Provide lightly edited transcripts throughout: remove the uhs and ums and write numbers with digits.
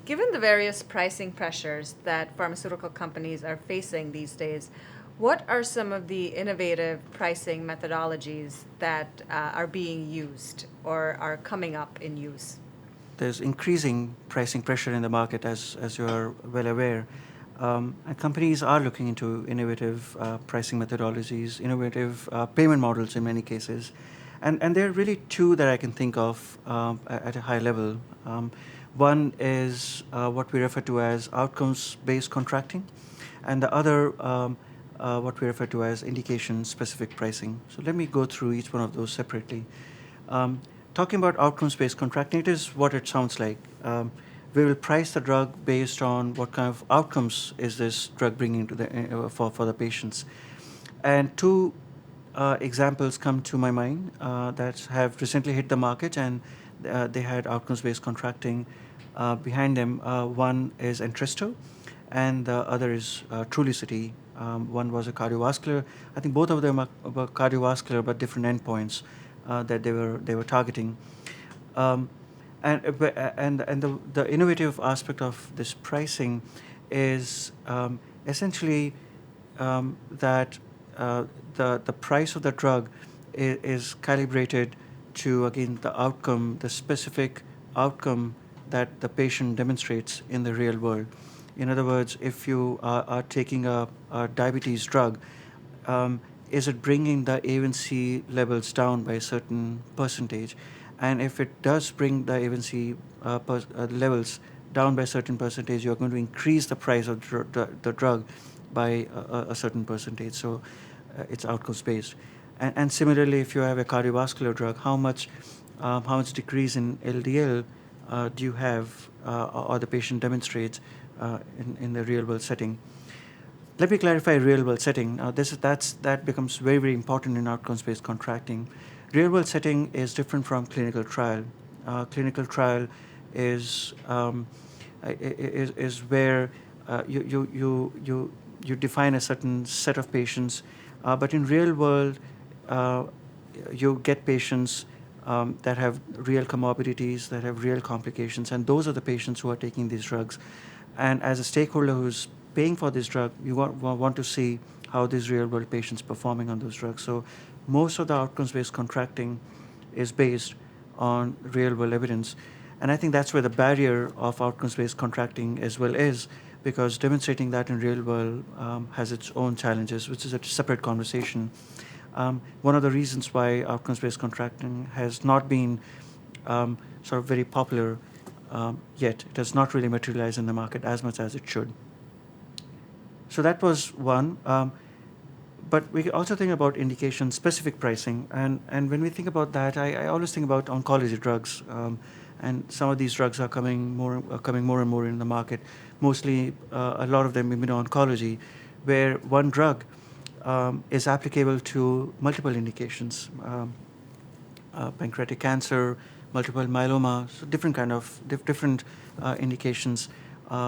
Given the various pricing pressures that pharmaceutical companies are facing these days, what are some of the innovative pricing methodologies that are being used or are coming up in use? There's increasing pricing pressure in the market, as you are well aware. And companies are looking into innovative pricing methodologies, innovative payment models in many cases. And there are really two that I can think of at a high level. One is what we refer to as outcomes-based contracting, and the other what we refer to as indication-specific pricing. So let me go through each one of those separately. Um, Talking about outcomes-based contracting, it is what it sounds like. We will price the drug based on what kind of outcomes is this drug bringing to for the patients. And two examples come to my mind that have recently hit the market, and they had outcomes-based contracting behind them. One is Entresto, and the other is Trulicity. One was a cardiovascular. I think both of them are cardiovascular, but different endpoints that they were targeting. Um, and the innovative aspect of this pricing is essentially that the price of the drug is calibrated to, again, the outcome, the specific outcome that the patient demonstrates in the real world. In other words, if you are taking a diabetes drug, is it bringing the A1C levels down by a certain percentage? And if it does bring the A1C levels down by a certain percentage, you're going to increase the price of the drug by a certain percentage. So it's outcomes based. And similarly, if you have a cardiovascular drug, how much decrease in LDL do you have, or the patient demonstrates in the real world setting? Let me clarify real world setting. That becomes very, very important in outcomes based contracting. Real world setting is different from clinical trial. Clinical trial is where you define a certain set of patients, but in real world you get patients that have real comorbidities, that have real complications, and those are the patients who are taking these drugs. And as a stakeholder who's paying for this drug, you want to see how these real world patients performing on those drugs. So most of the outcomes based contracting is based on real world evidence. And I think that's where the barrier of outcomes based contracting as well is, because demonstrating that in real world has its own challenges, which is a separate conversation. One of the reasons why outcomes based contracting has not been sort of very popular yet, it has not really materialized in the market as much as it should. So that was one. But we also think about indication-specific pricing, and when we think about that, I always think about oncology drugs, and some of these drugs are coming more and more in the market. Mostly, a lot of them immuno-oncology, where one drug is applicable to multiple indications, pancreatic cancer, multiple myeloma, so different kind of different indications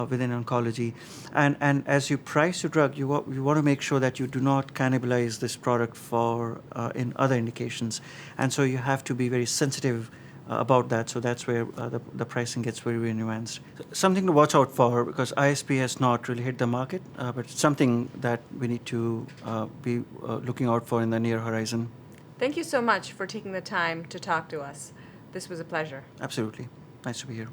within oncology. And as you price your drug, you want to make sure that you do not cannibalize this product for in other indications. And so you have to be very sensitive about that. So that's where the pricing gets very, very nuanced. Something to watch out for, because ISP has not really hit the market, but it's something that we need to be looking out for in the near horizon. Thank you so much for taking the time to talk to us. This was a pleasure. Absolutely. Nice to be here.